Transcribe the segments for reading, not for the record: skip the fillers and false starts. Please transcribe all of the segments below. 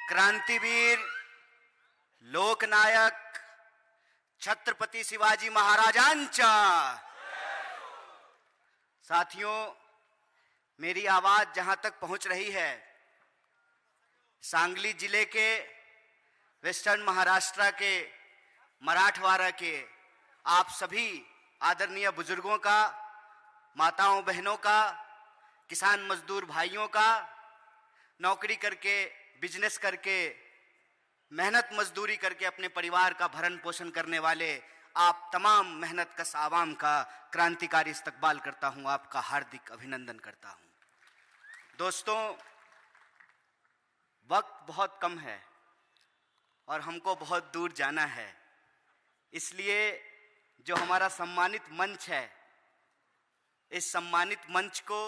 क्रांतिवीर, लोकनायक छत्रपती शिवाजी महाराजांचा। साथियों, मेरी आवाज जहां तक पहुंच रही है, सांगली जिले के, वेस्टर्न महाराष्ट्र के, मराठवाड़ा के आप सभी आदरणीय बुजुर्गों का, माताओं बहनों का, किसान मजदूर भाइयों का, नौकरी करके, बिजनेस करके, मेहनत मजदूरी करके अपने परिवार का भरण पोषण करने वाले आप तमाम मेहनत कश आवाम का क्रांतिकारी इस्तकबाल करता हूं, आपका हार्दिक अभिनंदन करता हूं। दोस्तों, वक्त बहुत कम है और हमको बहुत दूर जाना है, इसलिए जो हमारा सम्मानित मंच है, इस सम्मानित मंच को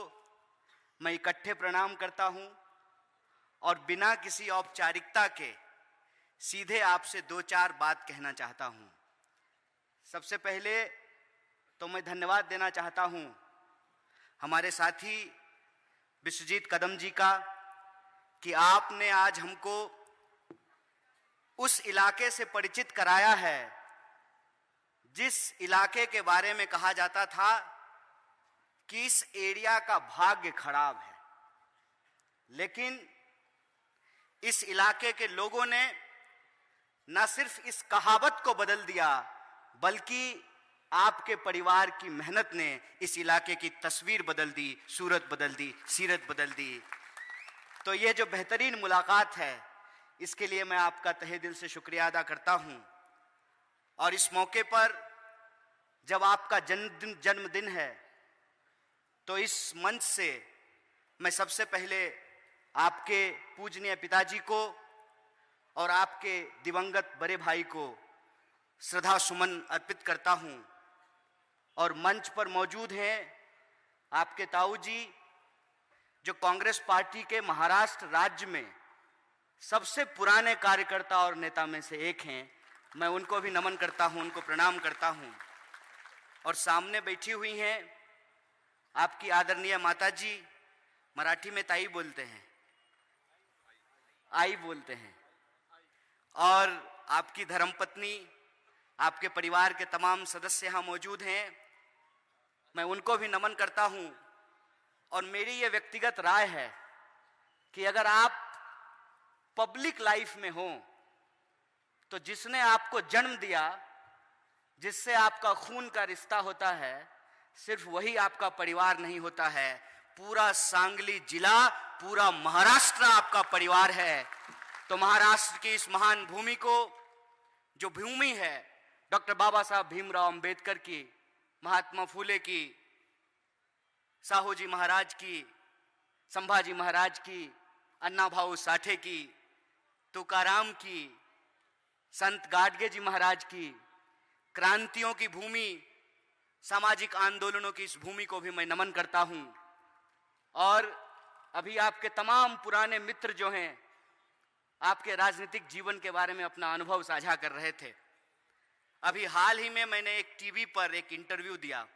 मैं इकट्ठे प्रणाम करता हूं और बिना किसी औपचारिकता के सीधे आपसे दो चार बात कहना चाहता हूं। सबसे पहले तो मैं धन्यवाद देना चाहता हूं हमारे साथी विश्वजीत कदम जी का कि आपने आज हमको उस इलाके से परिचित कराया है जिस इलाके के बारे में कहा जाता था कि इस एरिया का भाग्य खराब है, लेकिन इस इलाके के लोगों ने न सिर्फ इस कहावत को बदल दिया, बल्कि आपके परिवार की मेहनत ने इस इलाके की तस्वीर बदल दी, सूरत बदल दी, सीरत बदल दी। तो ये जो बेहतरीन मुलाकात है, इसके लिए मैं आपका तहे दिल से शुक्रिया अदा करता हूं। और इस मौके पर जब आपका जन्मदिन है, तो इस मंच से मैं सबसे पहले आपके पूजनीय पिताजी को और आपके दिवंगत बड़े भाई को श्रद्धा सुमन अर्पित करता हूं। और मंच पर मौजूद हैं आपके ताऊ जी, जो कांग्रेस पार्टी के महाराष्ट्र राज्य में सबसे पुराने कार्यकर्ता और नेता में से एक हैं। मैं उनको भी नमन करता हूं, उनको प्रणाम करता हूं। और सामने बैठी हुई हैं आपकी आदरणीय माता जी, मराठी में ताई बोलते हैं, आई बोलते हैं, और आपकी धर्मपत्नी, आपके परिवार के तमाम सदस्य यहां मौजूद हैं। मैं उनको भी नमन करता हूं। और मेरी ये व्यक्तिगत राय है कि अगर आप पब्लिक लाइफ में हो, तो जिसने आपको जन्म दिया, जिससे आपका खून का रिश्ता होता है, सिर्फ वही आपका परिवार नहीं होता है, पूरा सांगली जिला, पूरा महाराष्ट्र आपका परिवार है। तो महाराष्ट्र की इस महान भूमि को, जो भूमि है डॉक्टर बाबा साहब भीमराव अंबेडकर की, महात्मा फूले की, साहू जी महाराज की, संभाजी महाराज की, अन्ना भाऊ साठे की, तुकाराम की, संत गाडगे जी महाराज की, क्रांतियों की भूमि, सामाजिक आंदोलनों की इस भूमि को भी मैं नमन करता हूं। और अभी आपके तमाम पुराने मित्र जो हैं, आपके राजनीतिक जीवन के बारे में अपना अनुभव साझा कर रहे थे। अभी हाल ही में मैंने एक टीवी पर एक इंटरव्यू दिया,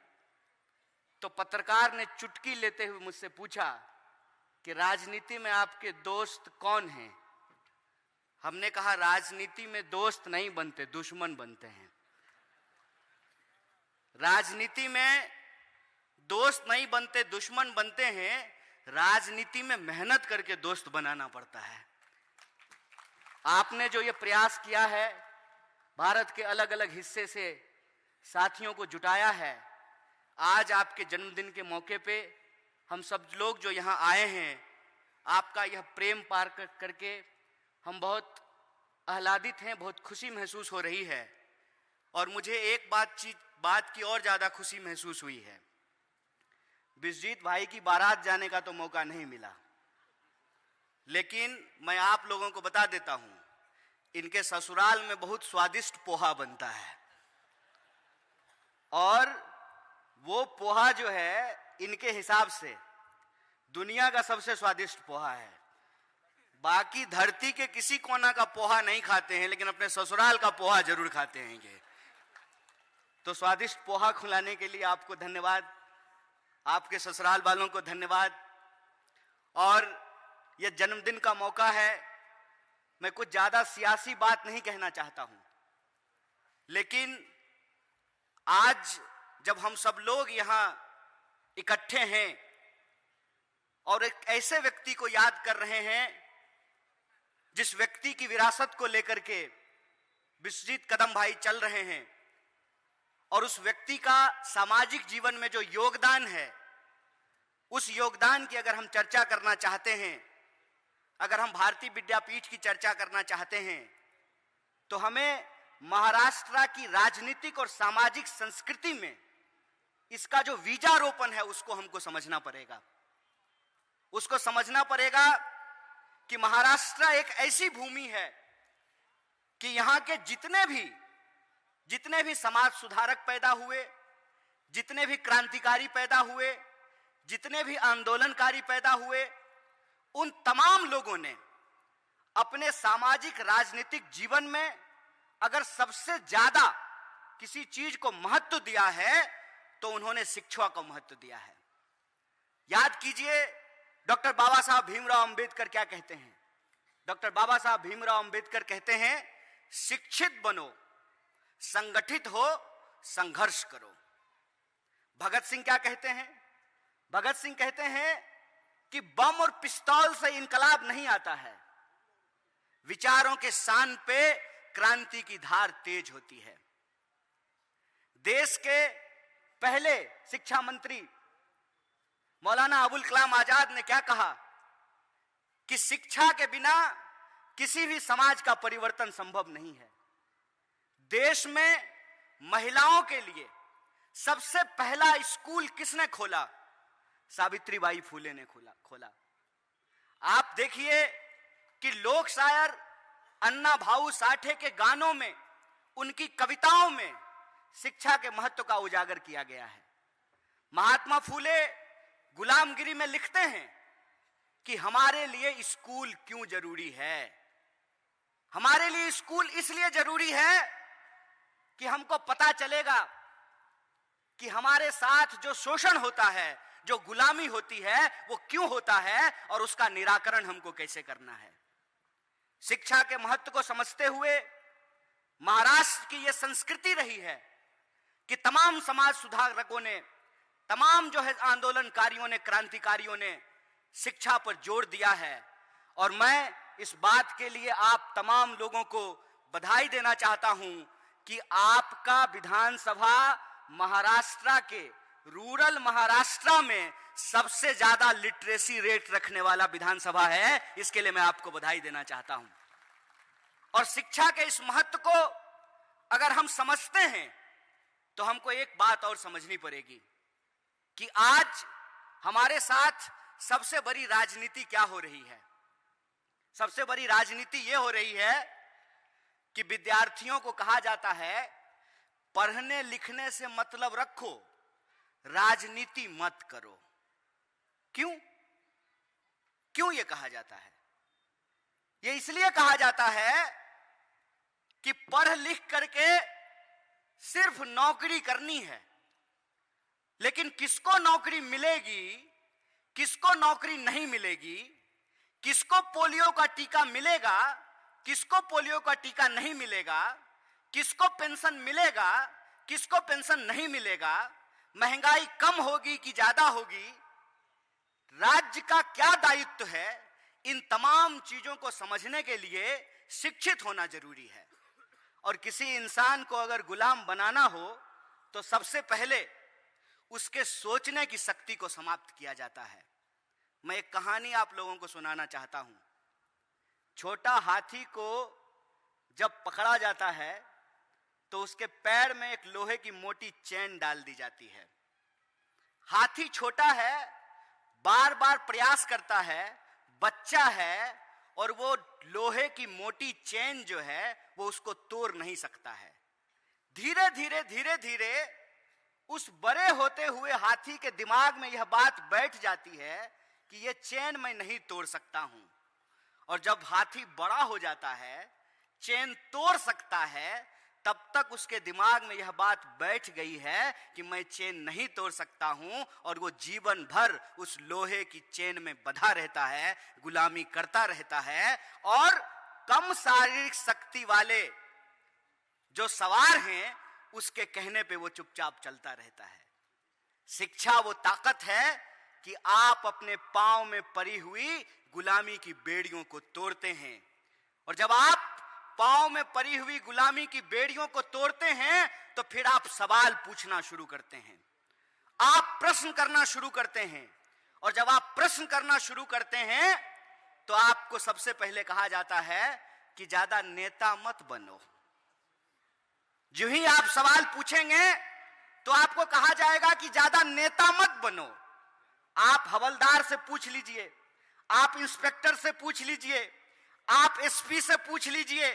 तो पत्रकार ने चुटकी लेते हुए मुझसे पूछा कि राजनीति में आपके दोस्त कौन हैं। हमने कहा, राजनीति में दोस्त नहीं बनते, दुश्मन बनते हैं। राजनीति में दोस्त नहीं बनते, दुश्मन बनते हैं। राजनीति में मेहनत करके दोस्त बनाना पड़ता है। आपने जो ये प्रयास किया है, भारत के अलग अलग हिस्से से साथियों को जुटाया है, आज आपके जन्मदिन के मौके पे हम सब लोग जो यहाँ आए हैं, आपका यह प्रेम पार करके हम बहुत आह्लादित हैं, बहुत खुशी महसूस हो रही है। और मुझे एक बात की और ज्यादा खुशी महसूस हुई है। विश्वजीत भाई की बारात जाने का तो मौका नहीं मिला, लेकिन मैं आप लोगों को बता देता हूं, इनके ससुराल में बहुत स्वादिष्ट पोहा बनता है। और वो पोहा जो है, इनके हिसाब से दुनिया का सबसे स्वादिष्ट पोहा है। बाकी धरती के किसी कोना का पोहा नहीं खाते हैं, लेकिन अपने ससुराल का पोहा जरूर खाते हैं ये। तो स्वादिष्ट पोहा खिलाने के लिए आपको धन्यवाद, आपके ससुराल वालों को धन्यवाद। और यह जन्मदिन का मौका है, मैं कुछ ज्यादा सियासी बात नहीं कहना चाहता हूं, लेकिन आज जब हम सब लोग यहां इकट्ठे हैं और एक ऐसे व्यक्ति को याद कर रहे हैं जिस व्यक्ति की विरासत को लेकर के विश्वजीत कदम भाई चल रहे हैं, और उस व्यक्ति का सामाजिक जीवन में जो योगदान है, उस योगदान की अगर हम चर्चा करना चाहते हैं, अगर हम भारतीय विद्यापीठ की चर्चा करना चाहते हैं, तो हमें महाराष्ट्र की राजनीतिक और सामाजिक संस्कृति में इसका जो बीजारोपण है उसको हमको समझना पड़ेगा। उसको समझना पड़ेगा कि महाराष्ट्र एक ऐसी भूमि है कि यहां के जितने भी समाज सुधारक पैदा हुए, जितने भी क्रांतिकारी पैदा हुए, जितने भी आंदोलनकारी पैदा हुए, उन तमाम लोगों ने अपने सामाजिक राजनीतिक जीवन में अगर सबसे ज्यादा किसी चीज को महत्व दिया है तो उन्होंने शिक्षा को महत्व दिया है। याद कीजिए डॉक्टर बाबा साहब भीमराव अंबेडकर क्या कहते हैं। डॉक्टर बाबा साहब भीमराव अंबेडकर कहते हैं, शिक्षित बनो, संगठित हो, संघर्ष करो। भगत सिंह क्या कहते हैं? भगत सिंह कहते हैं कि बम और पिस्तौल से इनकलाब नहीं आता है, विचारों के शान पे क्रांति की धार तेज होती है। देश के पहले शिक्षा मंत्री मौलाना अबुल कलाम आजाद ने क्या कहा कि शिक्षा के बिना किसी भी समाज का परिवर्तन संभव नहीं है। देश में महिलाओं के लिए सबसे पहला स्कूल किसने खोला? सावित्रीबाई फूले ने खोला। आप देखिए कि लोक शायर अन्ना भाऊ साठे के गानों में, उनकी कविताओं में शिक्षा के महत्व का उजागर किया गया है। महात्मा फूले गुलामगिरी में लिखते हैं कि हमारे लिए स्कूल क्यों जरूरी है। हमारे लिए स्कूल इसलिए जरूरी है कि हमको पता चलेगा कि हमारे साथ जो शोषण होता है, जो गुलामी होती है, वो क्यों होता है और उसका निराकरण हमको कैसे करना है। शिक्षा के महत्व को समझते हुए महाराष्ट्र की यह संस्कृति रही है कि तमाम समाज सुधारकों ने, तमाम जो है आंदोलनकारियों ने, क्रांतिकारियों ने शिक्षा पर जोर दिया है। और मैं इस बात के लिए आप तमाम लोगों को बधाई देना चाहता हूं कि आपका विधानसभा महाराष्ट्र के, रूरल महाराष्ट्र में सबसे ज्यादा लिटरेसी रेट रखने वाला विधानसभा है। इसके लिए मैं आपको बधाई देना चाहता हूं। और शिक्षा के इस महत्व को अगर हम समझते हैं तो हमको एक बात और समझनी पड़ेगी कि आज हमारे साथ सबसे बड़ी राजनीति क्या हो रही है। सबसे बड़ी राजनीति यह हो रही है कि विद्यार्थियों को कहा जाता है, पढ़ने लिखने से मतलब रखो, राजनीति मत करो। क्यों यह कहा जाता है? यह इसलिए कहा जाता है कि पढ़ लिख करके सिर्फ नौकरी करनी है, लेकिन किसको नौकरी मिलेगी, किसको नौकरी नहीं मिलेगी, किसको पोलियो का टीका मिलेगा, किसको पोलियो का टीका नहीं मिलेगा, किसको पेंशन मिलेगा, किसको पेंशन नहीं मिलेगा, महंगाई कम होगी कि ज्यादा होगी, राज्य का क्या दायित्व है, इन तमाम चीजों को समझने के लिए शिक्षित होना जरूरी है। और किसी इंसान को अगर गुलाम बनाना हो तो सबसे पहले उसके सोचने की शक्ति को समाप्त किया जाता है। मैं एक कहानी आप लोगों को सुनाना चाहता हूं। छोटा हाथी को जब पकड़ा जाता है तो उसके पैर में एक लोहे की मोटी चेन डाल दी जाती है। हाथी छोटा है, बार बार प्रयास करता है, बच्चा है, और वो लोहे की मोटी चेन जो है वो उसको तोड़ नहीं सकता है। धीरे धीरे उस बड़े होते हुए हाथी के दिमाग में यह बात बैठ जाती है कि यह चेन मैं नहीं तोड़ सकता हूं। और जब हाथी बड़ा हो जाता है, चेन तोड़ सकता है, तब तक उसके दिमाग में यह बात बैठ गई है कि मैं चेन नहीं तोड़ सकता हूं, और वो जीवन भर उस लोहे की चेन में बंधा रहता है, गुलामी करता रहता है। और कम शारीरिक शक्ति वाले जो सवार हैं उसके कहने पे वो चुपचाप चलता रहता है। शिक्षा वो ताकत है कि आप अपने पांव में पड़ी हुई गुलामी की बेड़ियों को तोड़ते हैं, और जब आप पांव में पड़ी हुई गुलामी की बेड़ियों को तोड़ते हैं तो फिर आप सवाल पूछना शुरू करते हैं, आप प्रश्न करना शुरू करते हैं। और जब आप प्रश्न करना शुरू करते हैं तो आपको सबसे पहले कहा जाता है कि ज्यादा नेता मत बनो। जो ही आप सवाल पूछेंगे तो आपको कहा जाएगा कि ज्यादा नेता मत बनो। आप हवलदार से पूछ लीजिए, आप इंस्पेक्टर से पूछ लीजिए, आप एसपी से पूछ लीजिए,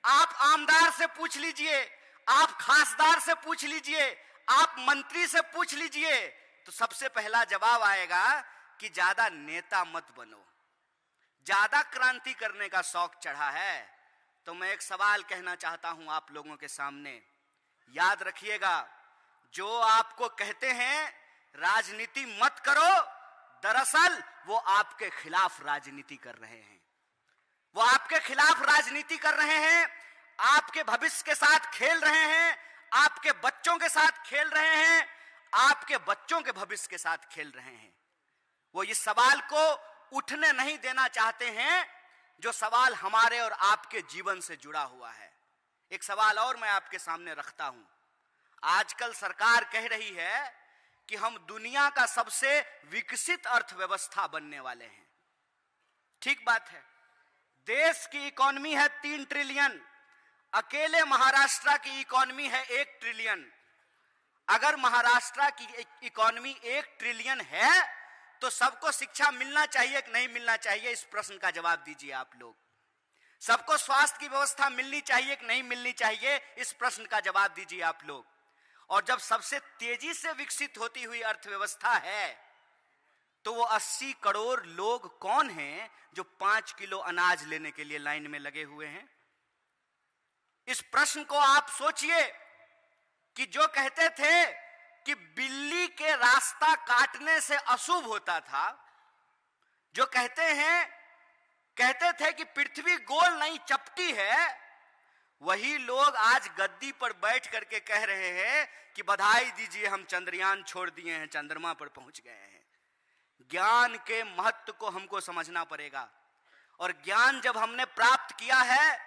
आप आमदार से पूछ लीजिए, आप खासदार से पूछ लीजिए, आप मंत्री से पूछ लीजिए, तो सबसे पहला जवाब आएगा कि ज्यादा नेता मत बनो। ज्यादा क्रांति करने का शौक चढ़ा है। तो मैं एक सवाल कहना चाहता हूं आप लोगों के सामने। याद रखिएगा, जो आपको कहते हैं राजनीति मत करो, दरअसल वो आपके खिलाफ राजनीति कर रहे हैं। वो आपके खिलाफ राजनीति कर रहे हैं, आपके भविष्य के साथ खेल रहे हैं, आपके बच्चों के साथ खेल रहे हैं, आपके बच्चों के भविष्य के साथ खेल रहे हैं। वो इस सवाल को उठने नहीं देना चाहते हैं जो सवाल हमारे और आपके जीवन से जुड़ा हुआ है। एक सवाल और मैं आपके सामने रखता हूं। आजकल सरकार कह रही है कि हम दुनिया का सबसे विकसित अर्थव्यवस्था बनने वाले हैं। ठीक बात है, देश की इकोनॉमी है 3 ट्रिलियन, अकेले महाराष्ट्र की इकोनॉमी है 1 ट्रिलियन। अगर महाराष्ट्र की इकोनॉमी 1 ट्रिलियन है तो सबको शिक्षा मिलना चाहिए कि नहीं मिलना चाहिए? इस प्रश्न का जवाब दीजिए आप लोग। सबको स्वास्थ्य की व्यवस्था मिलनी चाहिए कि नहीं मिलनी चाहिए? इस प्रश्न का जवाब दीजिए आप लोग। और जब सबसे तेजी से विकसित होती हुई अर्थव्यवस्था है तो वो 80 करोड़ लोग कौन हैं जो 5 किलो अनाज लेने के लिए लाइन में लगे हुए हैं? इस प्रश्न को आप सोचिए कि जो कहते थे कि बिल्ली के रास्ता काटने से अशुभ होता था, जो कहते थे कि पृथ्वी गोल नहीं चपटी है, वही लोग आज गद्दी पर बैठ करके कह रहे हैं कि बधाई दीजिए, हम चंद्रयान छोड़ दिए हैं, चंद्रमा पर पहुंच गए हैं। ज्ञान के महत्व को हमको समझना पड़ेगा, और ज्ञान जब हमने प्राप्त किया है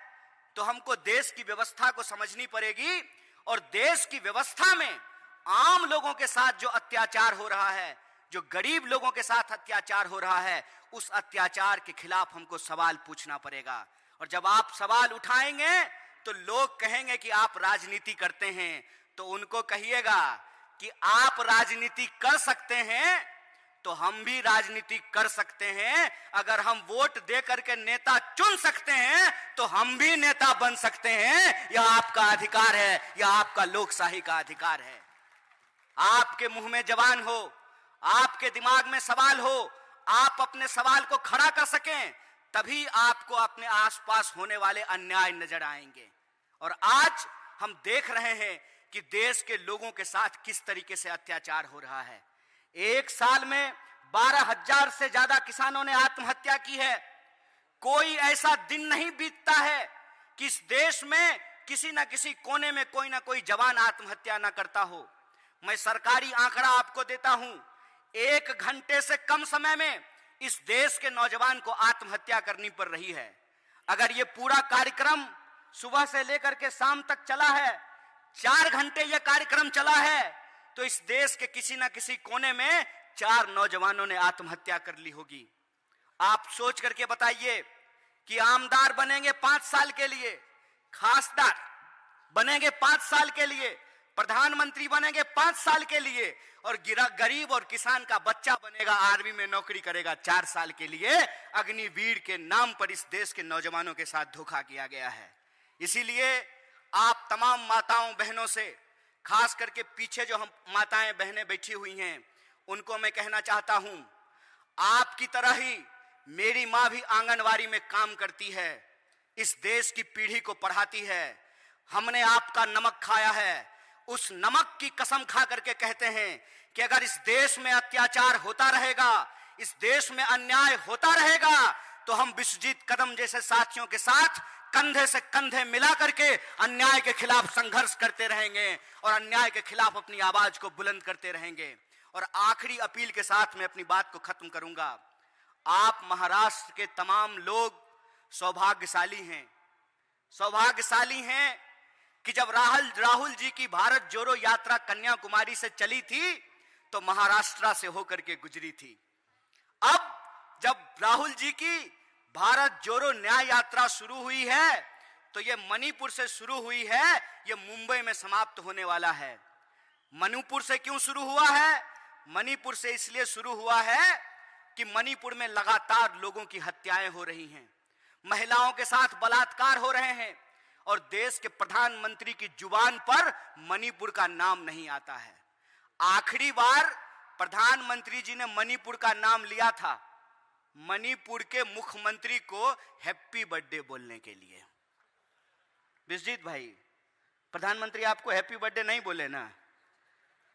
तो हमको देश की व्यवस्था को समझनी पड़ेगी। और देश की व्यवस्था में आम लोगों के साथ जो अत्याचार हो रहा है, जो गरीब लोगों के साथ अत्याचार हो रहा है, उस अत्याचार के खिलाफ हमको सवाल पूछना पड़ेगा। और जब आप सवाल उठाएंगे तो लोग कहेंगे कि आप राजनीति करते हैं, तो उनको कहिएगा कि आप राजनीति कर सकते हैं तो हम भी राजनीति कर सकते हैं। अगर हम वोट दे करके नेता चुन सकते हैं तो हम भी नेता बन सकते हैं। यह आपका अधिकार है, यह आपका लोकशाही का अधिकार है। आपके मुंह में जबान हो, आपके दिमाग में सवाल हो, आप अपने सवाल को खड़ा कर सकें, तभी आपको अपने आसपास होने वाले अन्याय नजर आएंगे। और आज हम देख रहे हैं कि देश के लोगों के साथ किस तरीके से अत्याचार हो रहा है। एक साल में 12,000 से ज्यादा किसानों ने आत्महत्या की है। कोई ऐसा दिन नहीं बीतता है कि इस देश में किसी न किसी कोने में कोई ना कोई जवान आत्महत्या ना करता हो। मैं सरकारी आंकड़ा आपको देता हूं, 1 घंटे से कम समय में इस देश के नौजवान को आत्महत्या करनी पड़ रही है। अगर ये पूरा कार्यक्रम सुबह से लेकर के शाम तक चला है, 4 घंटे यह कार्यक्रम चला है, तो इस देश के किसी न किसी कोने में 4 नौजवानों ने आत्महत्या कर ली होगी। आप सोच करके बताइए कि आमदार बनेंगे 5 साल के लिए, खासदार बनेंगे 5 साल के लिए, प्रधानमंत्री बनेंगे 5 साल के लिए, और गरीब और किसान का बच्चा बनेगा, आर्मी में नौकरी करेगा 4 साल के लिए। अग्निवीर के नाम पर इस देश के नौजवानों के साथ धोखा किया गया है। इसीलिए आप तमाम माताओं बहनों से, खास करके पीछे जो हम माताएं बहनें बैठी हुई हैं, उनको मैं कहना चाहता हूं, आपकी तरह ही मेरी मां भी आंगनवाड़ी में काम करती है, इस देश की पीढ़ी को पढ़ाती है। हमने आपका नमक खाया है, उस नमक की कसम खा करके कहते हैं कि अगर इस देश में अत्याचार होता रहेगा, इस देश में अन्याय होता रहेगा, तो हम विश्वजीत कदम जैसे साथियों के साथ कंधे से कंधे मिला करके अन्याय के खिलाफ संघर्ष करते रहेंगे और अन्याय के खिलाफ अपनी आवाज को बुलंद करते रहेंगे। और आखिरी अपील के साथ मैं अपनी बात को खत्म करूंगा। आप महाराष्ट्र के तमाम लोग सौभाग्यशाली हैं कि जब राहुल जी की भारत जोड़ो यात्रा कन्याकुमारी से चली थी तो महाराष्ट्र से होकर के गुजरी थी। अब जब राहुल जी की भारत जोड़ो न्याय यात्रा शुरू हुई है तो ये मणिपुर से शुरू हुई है, ये मुंबई में समाप्त होने वाला है। मणिपुर से क्यों शुरू हुआ है? मणिपुर से इसलिए शुरू हुआ है कि मणिपुर में लगातार लोगों की हत्याएं हो रही हैं, महिलाओं के साथ बलात्कार हो रहे हैं और देश के प्रधानमंत्री की जुबान पर मणिपुर का नाम नहीं आता है। आखिरी बार प्रधानमंत्री जी ने मणिपुर का नाम लिया था मणिपुर के मुख्यमंत्री को हैप्पी बर्थडे बोलने के लिए। विश्वजीत भाई, प्रधानमंत्री आपको हैप्पी बर्थडे नहीं बोले ना?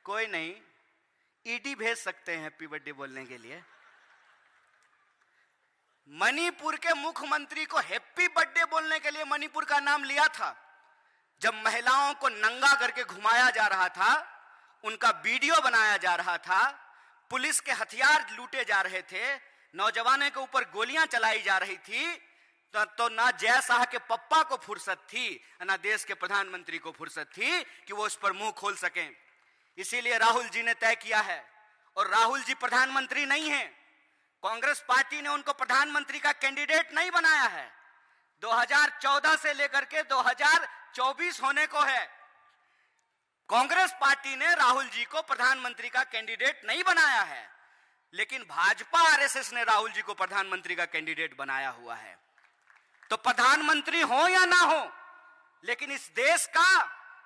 कोई नहीं, ईडी भेज सकते हैं हैप्पी बर्थडे बोलने के लिए। मणिपुर के मुख्यमंत्री को हैप्पी बर्थडे बोलने के लिए मणिपुर का नाम लिया था। जब महिलाओं को नंगा करके घुमाया जा रहा था, उनका वीडियो बनाया जा रहा था, पुलिस के हथियार लूटे जा रहे थे, नौजवानों के ऊपर गोलियां चलाई जा रही थी, तो ना जय शाह के पप्पा को फुर्सत थी, ना देश के प्रधानमंत्री को फुर्सत थी कि वो उस पर मुंह खोल सकें। इसीलिए राहुल जी ने तय किया है, और राहुल जी प्रधानमंत्री नहीं है, कांग्रेस पार्टी ने उनको प्रधानमंत्री का कैंडिडेट नहीं बनाया है। 2014 से लेकर के 2024 होने को है, कांग्रेस पार्टी ने राहुल जी को प्रधानमंत्री का कैंडिडेट नहीं बनाया है, लेकिन भाजपा आरएसएस ने राहुल जी को प्रधानमंत्री का कैंडिडेट बनाया हुआ है। तो प्रधानमंत्री हो या ना हो, लेकिन इस देश का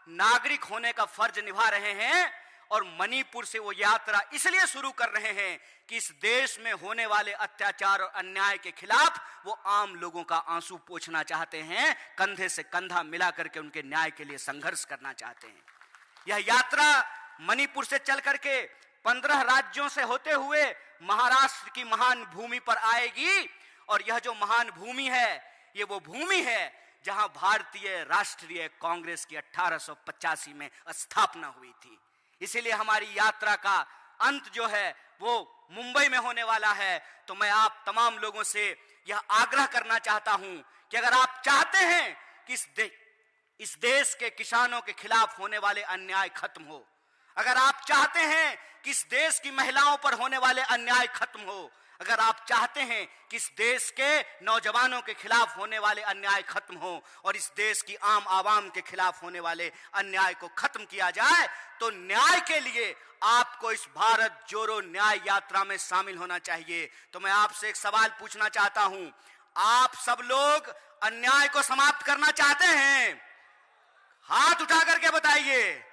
नागरिक होने का फर्ज निभा रहे हैं। और मणिपुर से वो यात्रा इसलिए शुरू कर रहे हैं कि इस देश में होने वाले अत्याचार और अन्याय के खिलाफ वो आम लोगों का आंसू पोंछना चाहते हैं, कंधे से कंधा मिला करके उनके न्याय के लिए संघर्ष करना चाहते हैं। यह यात्रा मणिपुर से चल करके 15 राज्यों से होते हुए महाराष्ट्र की महान भूमि पर आएगी। और यह जो महान भूमि है, ये वो भूमि है जहां भारतीय राष्ट्रीय कांग्रेस की 1885 में स्थापना हुई थी। इसीलिए हमारी यात्रा का अंत जो है वो मुंबई में होने वाला है। तो मैं आप तमाम लोगों से यह आग्रह करना चाहता हूं कि अगर आप चाहते हैं कि इस देश के किसानों के खिलाफ होने वाले अन्याय खत्म हो, अगर आप चाहते हैं कि इस देश की महिलाओं पर होने वाले अन्याय खत्म हो, अगर आप चाहते हैं कि इस देश के नौजवानों के खिलाफ होने वाले अन्याय खत्म हो और इस देश की आम आवाम के खिलाफ होने वाले अन्याय को खत्म किया जाए, तो न्याय के लिए आपको इस भारत जोड़ो न्याय यात्रा में शामिल होना चाहिए। तो मैं आपसे एक सवाल पूछना चाहता हूं, आप सब लोग अन्याय को समाप्त करना चाहते हैं? हाथ उठा करके बताइए।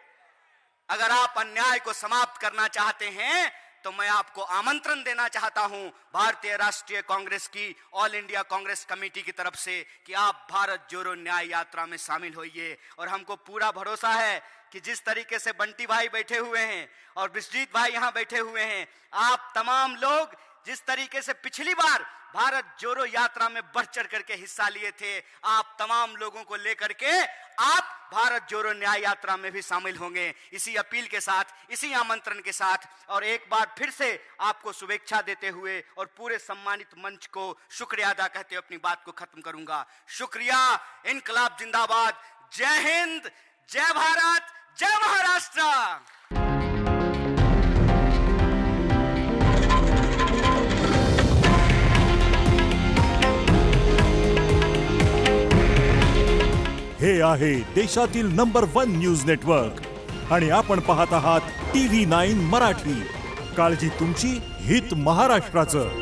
अगर आप अन्याय को समाप्त करना चाहते हैं तो मैं आपको आमंत्रण देना चाहता हूं भारतीय राष्ट्रीय कांग्रेस की ऑल इंडिया कांग्रेस कमेटी की तरफ से कि आप भारत जोड़ो न्याय यात्रा में शामिल होइए। और हमको पूरा भरोसा है कि जिस तरीके से बंटी भाई बैठे हुए हैं और विश्वजीत भाई यहां बैठे हुए हैं, आप तमाम लोग जिस तरीके से पिछली बार भारत जोड़ो यात्रा में बढ़ चढ़ करके हिस्सा लिए थे, आप तमाम लोगों को लेकर के आप भारत जोड़ो न्याय यात्रा में भी शामिल होंगे। इसी अपील के साथ, इसी आमंत्रण के साथ और एक बार फिर से आपको शुभेच्छा देते हुए और पूरे सम्मानित मंच को शुक्रिया अदा कहते हुए अपनी बात को खत्म करूंगा। शुक्रिया, इनकलाब जिंदाबाद, जय हिंद, जय भारत, जय महाराष्ट्र। हे आहे देशातील नंबर 1 न्यूज नेटवर्क आणि आपण पाहत आहात TV9 मराठी। काळजी तुमची, हित महाराष्ट्राचं।